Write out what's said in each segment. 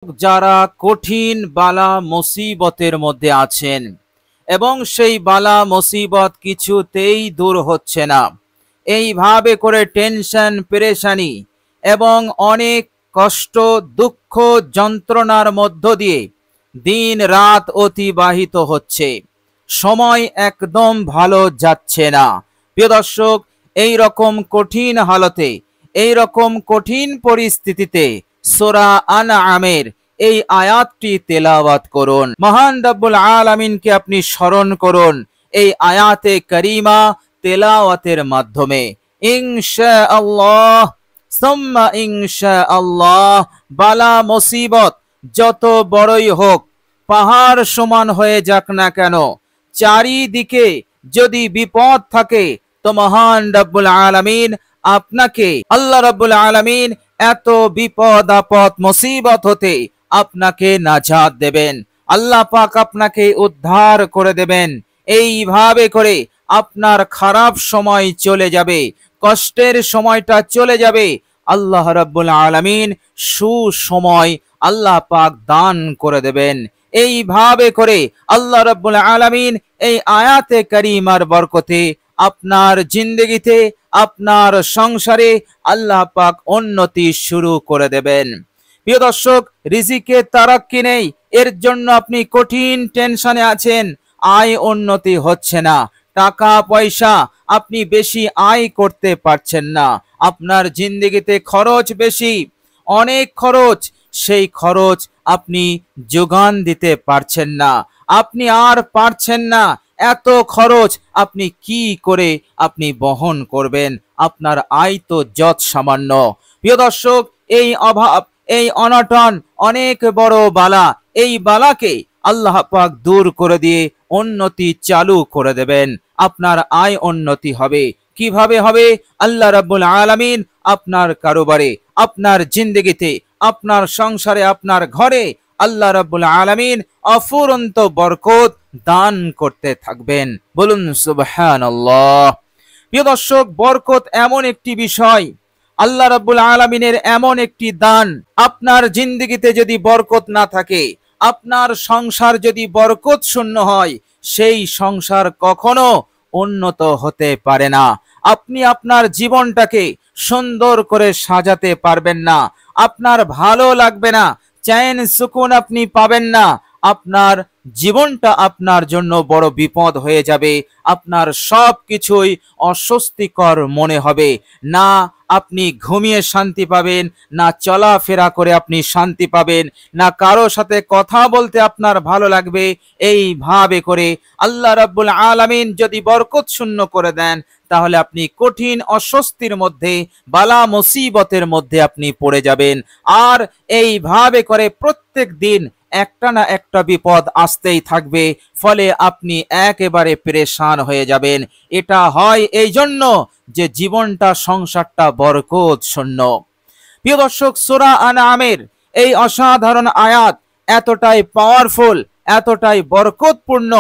যারা কঠিন বালা মুসিবতের মধ্যে আছেন এবং সেই বালা মুসিবত কিছুতেই দূর হচ্ছে না, এইভাবে করে টেনশন পেরেশানি এবং অনেক কষ্ট দুঃখ যন্ত্রণার মধ্য দিয়ে দিন রাত অতিবাহিত হচ্ছে, সময় একদম ভালো যাচ্ছে না। প্রিয় দর্শক, এই রকম কঠিন হালতে, এই রকম কঠিন পরিস্থিতিতে সূরা আনআমের এই আয়াতটি তেলাওয়াত করুন। মহান রব্বুল আলামিনকে আপনি স্মরণ করুন এই আয়াতে করিমা তেলাওয়াতের মাধ্যমে। ইনশাআল্লাহ সুম্মা ইনশাআল্লাহ বালা মুসিবত যত বড়ই হোক, পাহাড় সমান হয়ে যাক না কেন, চারিদিকে যদি বিপদ থাকে, তো মহান রব্বুল আলামিন আপনাকে, আল্লাহ রব্বুল আলামিন এত বিপদ আপদ মুসিবত হতে আপনাকে নাজাত দেবেন। আল্লাহ পাক আপনাকে উদ্ধার করে দেবেন। এইভাবে করে আপনার খারাপ সময় চলে যাবে, কষ্টের সময়টা চলে যাবে। আল্লাহ রাব্বুল আলামিন সুসময় আল্লাহ পাক দান করে দেবেন। এইভাবে করে আল্লাহ রাব্বুল আলামিন এই আয়াতে কারিমার বরকতে আপনার জিন্দগিতে, আপনার সংসারে আল্লাহ পাক উন্নতি শুরু করে দেবেন। প্রিয় দর্শক, রিজিকে তারাক্কি নেই, এর জন্য আপনি কঠিন টেনশনে আছেন, আয় উন্নতি হচ্ছে না, টাকা পয়সা আপনি বেশি আয় করতে পারছেন না, আপনার জিন্দগিতে খরচ বেশি, অনেক খরচ, সেই খরচ আপনি যোগান দিতে পারছেন না, আপনি আর পারছেন না, এত খরচ আপনি কি করে আপনি বহন করবেন, আপনার আয় তো যত সামান্য। প্রিয় দর্শক, এই অভাব, এই অনটন অনেক বড় বালা, এই বালাকে আল্লাহ পাক দূর করে দিয়ে উন্নতি চালু করে দেবেন। আপনার আয় উন্নতি হবে। কিভাবে হবে? আল্লাহ রাব্বুল আলামিন আপনার কারোবারে, আপনার জিন্দগিতে, আপনার সংসারে, আপনার ঘরে আল্লাহ রাব্বুল আলামিন অফুরন্ত বরকত দান করতে থাকবেন। বলুন সুবহানাল্লাহ। প্রিয় দর্শক, বরকত এমন একটি বিষয়, আল্লাহ রাব্বুল আলামিনের এমন একটি দান, আপনার জিন্দগিতে যদি বরকত না থাকে, আপনার সংসার যদি বরকত শূন্য হয়, সেই সংসার কখনো উন্নত হতে পারে না। আপনি আপনার জীবনটাকে সুন্দর করে সাজাতে পারবেন না, আপনার ভালো লাগবে না, চैन সুকুন আপনি পাবেন না, আপনার জীবনটা আপনার জন্য বড় বিপদ হয়ে যাবে, আপনার সব কিছুই অস্বস্তিকর মনে হবে না, আপনি ঘুমিয়ে শান্তি পাবেন না, চলাফেরা করে আপনি শান্তি পাবেন না, কারো সাথে কথা বলতে আপনার ভালো লাগবে। এইভাবে করে আল্লাহ রাব্বুল আলামিন যদি বরকত শূন্য করে দেন, তাহলে আপনি কঠিন অস্বস্তির মধ্যে, বালা মুসিবতের মধ্যে আপনি পড়ে যাবেন। আর এইভাবে করে প্রত্যেক দিন একটা না একটা বিপদ আসতেই থাকবে, ফলে আপনি একেবারে পেরেশান হয়ে যাবেন। এটা হয় এই জন্য যে জীবনটা, সংসারটা বরকত শূন্য। প্রিয় দর্শক, সূরা আনআমের এই অসাধারণ আয়াত এতটাই পাওয়ারফুল, এতটাই বরকতপূর্ণ,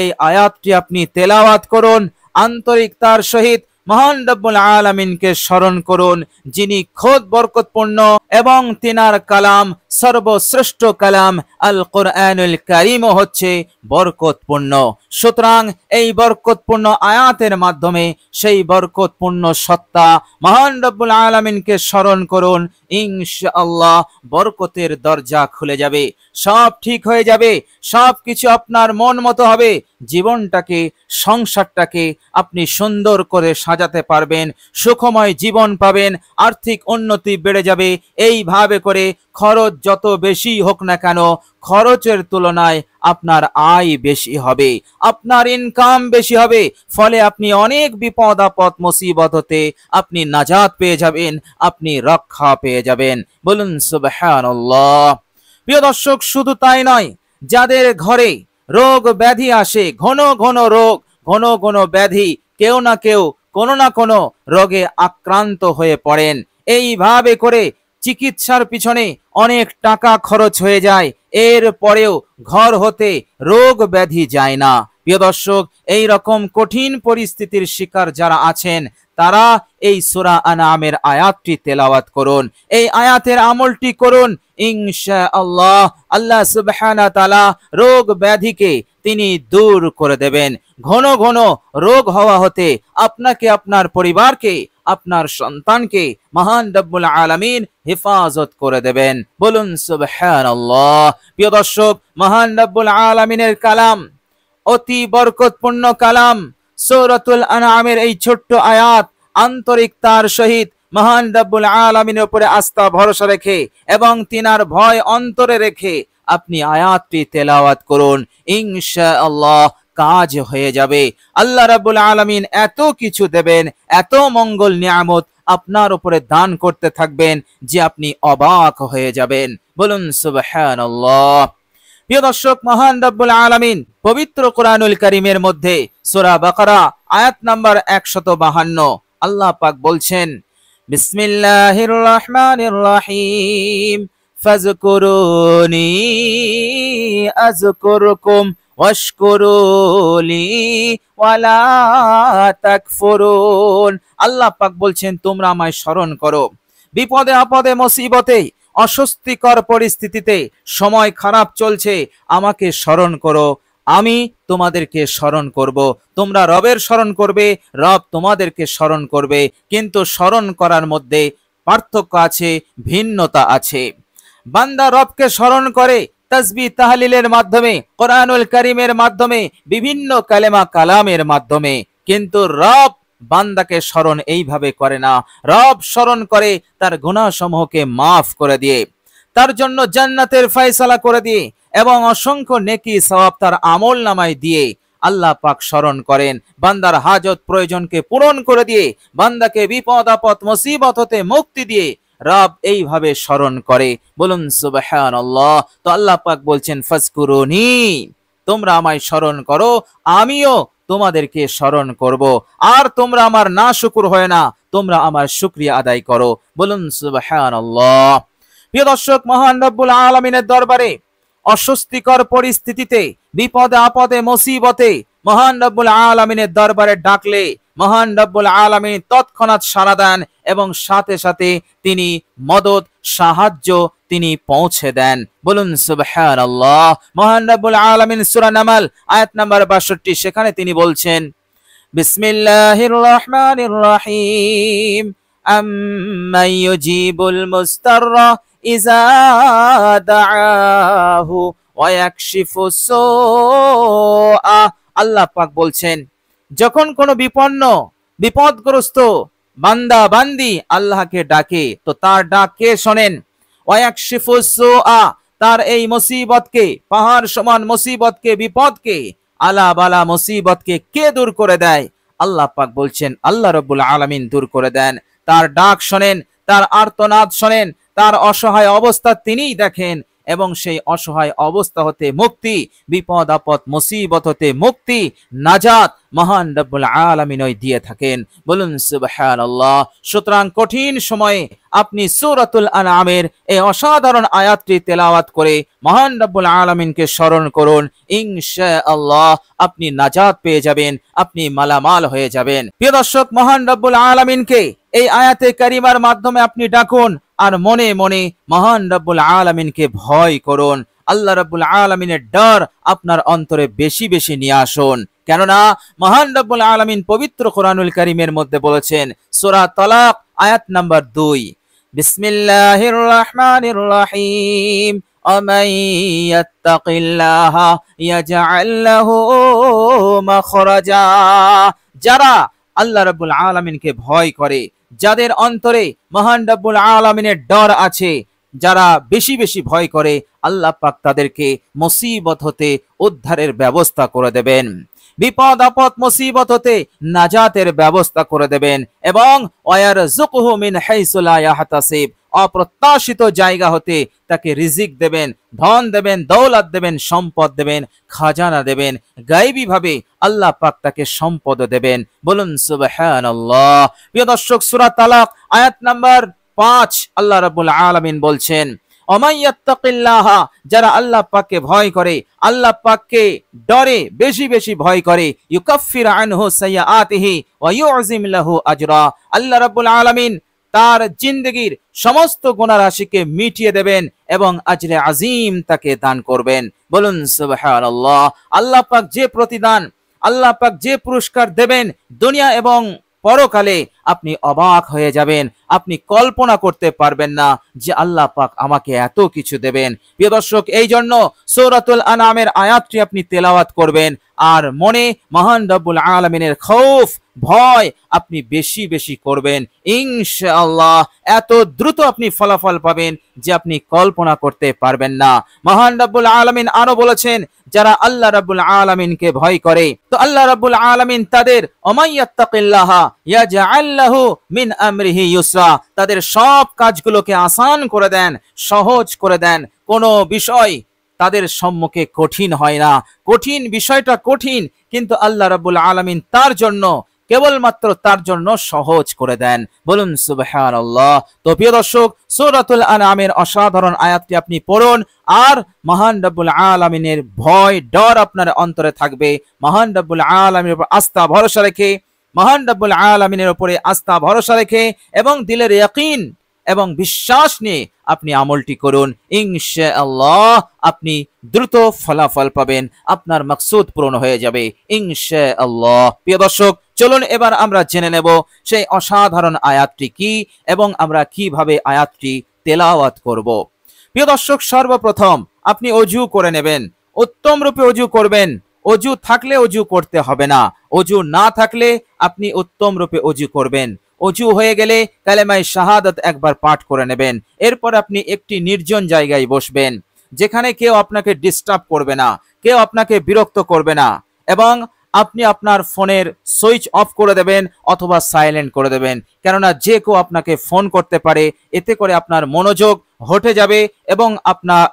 এই আয়াতটি আপনি তেলাওয়াত করুন, আন্তরিকতার সহিত মহান রব্বুল আলামিনকে স্মরণ করুন, যিনি খোদ বরকতপূর্ণ এবং তিনার কালাম সর্বশ্রেষ্ঠ কালাম আল কোরআনুল কারীম হচ্ছে বরকতপূর্ণ। সুতরাং এই বরকতপূর্ণ আয়াতের মাধ্যমে সেই বরকতপূর্ণ সত্তা মহান রব্বুল আলামিনকে স্মরণ করুন, ইনশাআল্লাহ বরকতের দরজা খুলে যাবে, সব ঠিক হয়ে যাবে, সব কিছু আপনার মন মতো হবে, জীবনটাকে, সংসারটাকে আপনি সুন্দর করে সাজাতে পারবেন, সুখময় জীবন পাবেন, আর্থিক উন্নতি বেড়ে যাবে। এইভাবে করে খরচ যত বেশি হোক না কেন, খরচের তুলনায় আপনার আয় বেশি হবে, আপনার ইনকাম বেশি হবে, ফলে আপনি অনেক বিপদ আপদ মুসিবত হতে আপনি নাজাত পেয়ে যাবেন, আপনি রক্ষা পেয়ে যাবেন। বলুন সুবহানাল্লাহ। প্রিয় দর্শক, শুধু তাই নয়, যাদের ঘরে রোগ ব্যাধি আসে, ঘন ঘন রোগ, ঘন ঘন ব্যাধি, কেউ না কেউ কোনো না কোনো রোগে আক্রান্ত হয়ে পড়েন, এইভাবে করে চিকিৎসার পিছনে অনেক টাকা খরচ হয়ে যায়, এর পরেও ঘর হতে রোগ ব্যাধি যায় না। প্রিয় দর্শক, এই রকম কঠিন পরিস্থিতির শিকার যারা আছেন, তারা এই সূরা আনআমের আয়াতটি তেলাওয়াত করুন, এই আয়াতের আমলটি করুন, ইনশাআল্লাহ আল্লাহ সুবহানাহু ওয়া তাআলা রোগ ব্যাধিকে তিনি দূর করে দেবেন। ঘন ঘন রোগ হওয়া হতে আপনাকে, আপনার পরিবারকে, আপনার সন্তানকে মহান রব্বুল আলামিন হেফাজত করে দেবেন। বলুন সুবহানাল্লাহ। প্রিয় দর্শক, মহান রব্বুল আলামিনের কালাম, অতি বরকতপূর্ণ কালাম, সূরাতুল আনআমের এই ছোট্ট আয়াত আন্তরিকতার সহিত মহান রব্বুল আলামিনের উপরে আস্থা ভরসা রেখে এবং তিনার ভয় অন্তরে রেখে আপনি আয়াতটি তেলাওয়াত করুন, ইনশাআল্লাহ কাজ হয়ে যাবে। আল্লাহ রাব্বুল আলামিন এত কিছু দেবেন, এত মঙ্গল নিয়ামত আপনার উপরে দান করতে থাকবেন যে আপনি অবাক হয়ে যাবেন। বলুন সুবহানাল্লাহ। প্রিয় দর্শক, মহান রব্বুল আলামিন পবিত্র কোরআনুল কারীমের মধ্যে সূরা বাকারা আয়াত নাম্বার 152 আল্লাহ পাক বলছেন, বিসমিল্লাহির রহমানির রহিম, ফাযকুরুনি আযকুরকুম ওয়াশকুরুলি ওয়ালা তাকফুরুন। আল্লাহ পাক বলছেন, তোমরা আমায় স্মরণ করো বিপদে আপদে মুসিবতে অস্বস্তিকর পরিস্থিতিতে, সময় খারাপ চলছে, আমাকে স্মরণ করো, আমি তোমাদেরকে স্মরণ করব। তোমরা রবের স্মরণ করবে, রব তোমাদেরকে স্মরণ করবে। কিন্তু স্মরণ করার মধ্যে পার্থক্য আছে, ভিন্নতা আছে। বান্দা রবকে স্মরণ করে তাসবিহ তাহলিলের মাধ্যমে, কোরআনুল কারীমের মাধ্যমে, বিভিন্ন কালেমা কালামের মাধ্যমে, কিন্তু রব বান্দাকে স্মরণ এইভাবে করে না। রব স্মরণ করে তার গুনাহসমূহকে মাফ করে দিয়ে, তার জন্য জান্নাতের ফয়সালা করে দিয়ে এবং অসংখ্য নেকি সওয়াব তার আমল নামায় দিয়ে আল্লাহ পাক স্মরণ করেন। বান্দার হাজত প্রয়োজনকে পূরণ করে দিয়ে, বান্দাকে বিপদ আপদ মুসিবত হতে মুক্তি দিয়ে রব এইভাবে স্মরণ করে। বলুন সুবহানাল্লাহ। তো আল্লাহ পাক বলছেন, ফাজকুরুনি, তোমরা আমায় স্মরণ করো, আমিও তোমাদেরকে স্মরণ করব। আর তোমরা আমার নাশুকর হয় না, তোমরা আমার শুকরিয়া আদায় করো। বলুন সুবহানাল্লাহ। প্রিয় দর্শক, মহান রব্বুল আলামিনের দরবারে অস্বস্তিকর পরিস্থিতিতে, বিপদে আপদে মুসিবতে মহান রব্বুল আলামিনের দরবারে ডাকলে মহান রব্বুল আলামিন তৎক্ষণাৎ সাড়া দেন এবং সাথে সাথে তিনি মদত, সাহায্য তিনি পৌঁছে দেন। বলুন সুবহানাল্লাহ। মহান রব্বুল আলামিন সূরা নামাল আয়াত নাম্বার 62 সেখানে তিনি বলছেন, বিসমিল্লাহির রহমানির রহিম, আম্মান ইউজিবুল মুস্তাররা ইযা দাআহু ওয়া ইয়াকশিফুস সুআ। আল্লাহ পাক বলছেন, যখন কোনো বিপদগ্রস্ত বান্দা বান্দি আল্লাহকে ডাকে তো তার ডাক কে শোনেন। ওয়া ইয়াকশিফুস সুআ, তার এই মুসিবতকে, পাহাড় সমান মুসিবতকে, বিপদকে, আলা বালা মুসিবতকে কে দূর করে দেয়? আল্লাহ পাক বলছেন, আল্লাহ রাব্বুল আলামিন দূর করে দেন। তার ডাক শোনেন, তার আর্তনাদ শোনেন, তার অসহায় অবস্থা তিনিই দেখেন এবং সেই অসহায় অবস্থা হতে মুক্তি, বিপদ আপদ মুসিবত হতে মুক্তি, নাজাত মহান রব্বুল আলামিন দিয়ে থাকেন। বলুন সুবহানাল্লাহ। সুতরাং কঠিন সময়ে আপনি সূরাতুল আনআমের এই অসাধারণ আয়াতটি তেলাওয়াত করে মহান রব্বুল আলামিনকে স্মরণ করুন, ইনশাআল্লাহ আপনি নাজাত পেয়ে যাবেন, আপনি মালামাল হয়ে যাবেন। প্রিয় দর্শক, মহান রব্বুল আলামিনকে এই আয়াতে কারিমার মাধ্যমে আপনি ডাকুন আর মনে মনে মহান রব্বুল আলামিনকে ভয় করুন। আল্লাহ রাব্বুল আলামিনের ডর আপনার অন্তরে বেশি বেশি নিয়ে আসুন। কেননা মহান রব্বুল আলামিন পবিত্র কোরআনুল কারীমের মধ্যে বলেছেন, সূরা তালাক আয়াত নাম্বার 2, বিসমিল্লাহির রহমানির রহিম, ومن يتق الله يجعل له مخرجا। যারা আল্লাহ রাব্বুল আলামিনকে ভয় করে, যাদের অন্তরে মহান রব্বুল আলামিনের ডর আছে, যারা বেশি বেশি ভয় করে, আল্লাহ পাক তাদেরকে মুসিবত হতে উদ্ধারের ব্যবস্থা করে দেবেন, বিপদ আপদ মুসিবত হতে নাজাতের ব্যবস্থা করে দেবেন এবং ওয়ারযুকহু মিন হাইসু লা ইয়াহতাসিব, অপ্রত্যাশিত জায়গা হতে তাকে রিজিক দেবেন, ধন দেবেন, দৌলত দেবেন, সম্পদ দেবেন, খাজানা দেবেন, গায়বী ভাবে আল্লাহ পাক তাকে সম্পদ দেবেন। বলুন সুবহানাল্লাহ। প্রিয় দর্শক, সূরা তালাক আয়াত নাম্বার 5 আল্লাহ রাব্বুল আলামিন বলছেন, ওমাইয়াত্তাকিল্লাহ, যারা আল্লাহ পাককে ভয় করে, আল্লাহ পাককে ডরে, বেশি বেশি ভয় করে, ইউকাফির আনহু সাইয়্যাতিহি ওয়া ইউযিম লাহু আজরা। আল্লাহ রাব্বুল আলামিন তার জিন্দগির সমস্ত গুনাহ রাশিকে মিটিয়ে দেবেন এবং আজরে আজিম তাকে দান করবেন। বলুন সুবহানাল্লাহ। আল্লাহ পাক যে প্রতিদান, আল্লাহ পাক যে পুরস্কার দেবেন দুনিয়া এবং পরকালে, আপনি অবাক হয়ে যাবেন। আপনি কল্পনা করতে পারবেন না যে আল্লাহ পাক আমাকে এত কিছু দেবেন। প্রিয় দর্শক, এই জন্য সূরাতুল আনআমের আয়াতটি আপনি তেলাওয়াত করবেন আর মনে মহান রব্বুল আলামিনের খৌফ, ভয় আপনি বেশি বেশি করবেন। ইনশাআল্লাহ এত দ্রুত আপনি ফলাফল পাবেন যে আপনি কল্পনা করতে পারবেন না। মহান রব্বুল আলামিন আরো বলেছেন, যারা আল্লাহ রাব্বুল আলামিনকে ভয় করে তো আল্লাহ রাব্বুল আলামিন তাদের ওমাইয়াত্তাকিল্লাহা ইয়াজআল লাহু মিন আমরিহি ইউসরা, তাদের সব কাজগুলোকে আসান করে দেন, সহজ করে দেন। কোনো বিষয় তাদের সম্মুখে কঠিন হয় না। কঠিন বিষয়টা কঠিন, কিন্তু আল্লাহ রাব্বুল আলামিন তার জন্য, কেবলমাত্র তার জন্য সহজ করে দেন। বলুন সুবহানাল্লাহ। তো প্রিয় দর্শক, সূরাতুল আনআমের অসাধারণ আয়াতটি আপনি পড়ুন আর মহান রব্বুল আলামিনের ভয়, ডর আপনার অন্তরে থাকবে। মহান রব্বুল আলামিনের উপর আস্থা ভরসা রেখে, মহান রব্বুল আলামিনের উপরে আস্থা ভরসা রেখে এবং দিলের ইয়াকিন এবং বিশ্বাস নিয়ে আপনি আমলটি করুন। ইনশাআল্লাহ আপনি দ্রুত ফলাফল পাবেন, আপনার মাকসুদ পূরণ হয়ে যাবে ইনশাআল্লাহ। প্রিয় দর্শক, চলুন এবার আমরা জেনে নেব সেই অসাধারণ আয়াতটি কি এবং আমরা কিভাবে আয়াতটি তেলাওয়াত করব। প্রিয় দর্শক, সর্বপ্রথম আপনি ওযু করে নেবেন, উত্তম রূপে ওযু করবেন। ওযু থাকলে ওযু করতে হবে না, ওযু না থাকলে আপনি উত্তম রূপে ওযু করবেন। ওযু হয়ে গেলে কালেমায়ে শাহাদাত একবার পাঠ করে নেবেন। এরপর আপনি একটি নির্জন জায়গায় বসবেন, যেখানে কেউ আপনাকে ডিস্টার্ব করবে না, কেউ আপনাকে বিরক্ত করবে না, এবং আপনি আপনার ফোনের সুইচ অফ করে দেবেন অথবা সাইলেন্ট করে দেবেন, কেননা যে কেউ আপনাকে ফোন করতে পারে। এতে করে আপনার মনোযোগ হটে যাবে এবং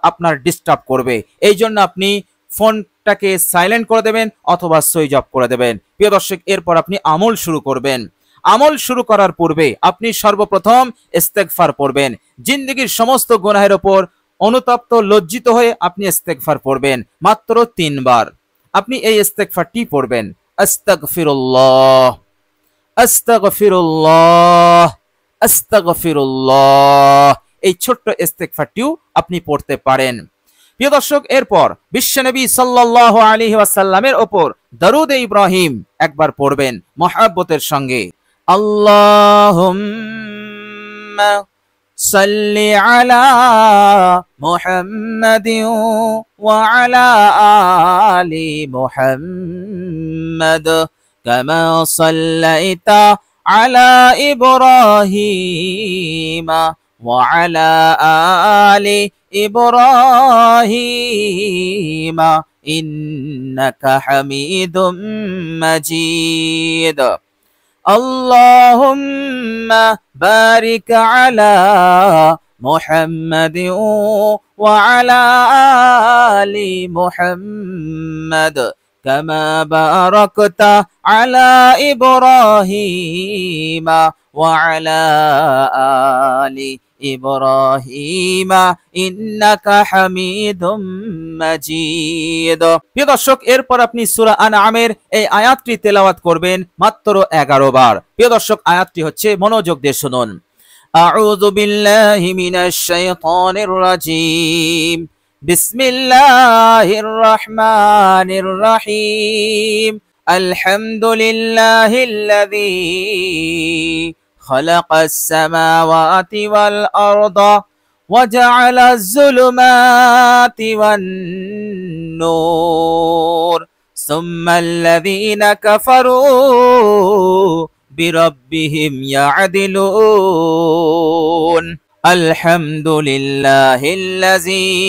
আপনার ডিস্টার্ব করবে। এই জন্য আপনি ফোনটাকে সাইলেন্ট করে দেবেন অথবা সুইচ অফ করে দেবেন। প্রিয় দর্শক, এরপর আপনি আমল শুরু করবেন। আমল শুরু করার পূর্বে আপনি সর্বপ্রথম ইস্তেগফার পড়বেন। জিন্দেগীর সমস্ত গুনাহের উপর অনুতপ্ত, লজ্জিত হয়ে আপনি ইস্তেগফার পড়বেন মাত্র 3 বার। আপনি এই ইস্তেগফারটি পড়বেন, আস্তাগফিরুল্লাহ, আস্তাগফিরুল্লাহ, আস্তাগফিরুল্লাহ। এই ছোট্ট ইস্তেগফারটিও আপনি পড়তে পারেন। প্রিয় দর্শক, এরপর বিশ্বনবী সাল্লাল্লাহু আলাইহি ওয়াসাল্লামের উপর দরুদ ইব্রাহিম একবার পড়বেন মুহাব্বতের সঙ্গে। আল্লাহুম্মা সাল্লি আলা মুহাম্মাদিন ওয়া আলা আলি মুহাম্মাদ কামা সাল্লাইতা আলা ইব্রাহিম ওয়া আলা আলি ইব্রাহিম ইন্নাকা হামিদুম মাজিদ। আল্লাহুম্মা বারিক আলা মুহাম্মাদিন ওয়া আলা আলি মুহাম্মাদ কামা বারাকতা আলা ইব্রাহিম ওয়া আলা আলি ইব্রাহিম ইন্নাকা হামিদুম মাজিদ। প্রিয় দর্শক, এরপর আপনি সূরা আনআমের এই আয়াতটি তেলাওয়াত করবেন মাত্র 11 বার। প্রিয় দর্শক, আয়াতটি হচ্ছে, মনোযোগ দিয়ে শুনুন। আউযু বিল্লাহি মিনাশ শাইতানির রাজীম। বিসমিল্লাহির রহমানির রহিম। আলহামদুলিল্লাহিল্লাযী خلق السماوات والأرض وجعل الظلمات والنور ثم الذين كفروا بربهم يعدلون. الحمد لله الذي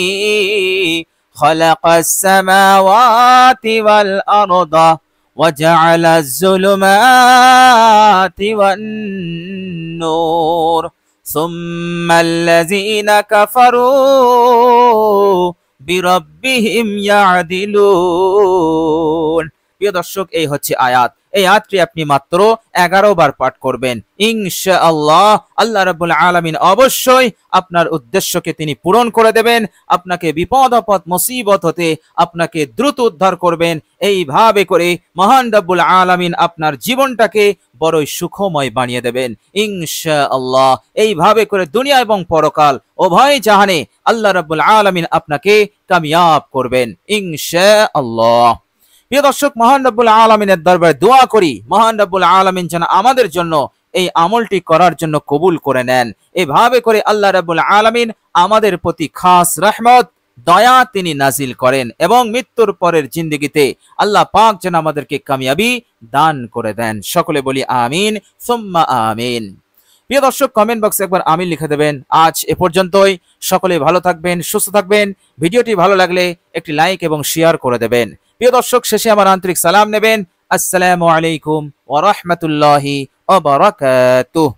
خلق السماوات والأرض وجعل الظلمات والنور ثم الذين كفروا بربهم يعدلون. প্রিয় দর্শক, এই হচ্ছে আয়াত। এই আয়াতটি আপনি মাত্র 11 বার পাঠ করবেন ইনশাআল্লাহ। আল্লাহ রাব্বুল আলামিন অবশ্যই আপনার উদ্দেশ্যকে তিনি পূরণ করে দেবেন। আপনাকে বিপদ আপদ মুসিবত হতে আপনাকে দ্রুত উদ্ধার করবেন। এইভাবে করে মহান রাব্বুল আলামিন আপনার জীবনটাকে বড়ই সুখময় বানিয়ে দেবেন ইনশাআল্লাহ। এইভাবে করে দুনিয়া এবং পরকাল উভয় জাহানে আল্লাহ রাব্বুল আলামিন আপনাকে কামিয়াব করবেন ইনশাআল্লাহ। প্রিয় দর্শক, মহান রব্বুল আলামিনের দরবারে দোয়া করি মহান রব্বুল আলামিন যেন আমাদের জন্য এই আমলটি করার জন্য কবুল করে নেন। এভাবে করে আল্লাহ রাব্বুল আলামিন আমাদের প্রতি খাস রহমত দয়া তিনি নাজিল করেন এবং মৃত্যুর পরের জিন্দেগিতে আল্লাহ পাক যেন আমাদেরকে কামিয়াবি দান করে দেন। সকলে বলি আমিন সুম্মা আমিন। প্রিয় দর্শক, কমেন্ট বক্সে একবার আমিন লিখে দেবেন। আজ এ পর্যন্তই। সকলে ভালো থাকবেন, সুস্থ থাকবেন। ভিডিওটি ভালো লাগলে একটি লাইক এবং শেয়ার করে দেবেন। প্রিয় দর্শক, শেষে আমার আন্তরিক সালাম নেবেন। আসসালামু আলাইকুম ওয়া রাহমাতুল্লাহি ওয়া বারাকাতুহু।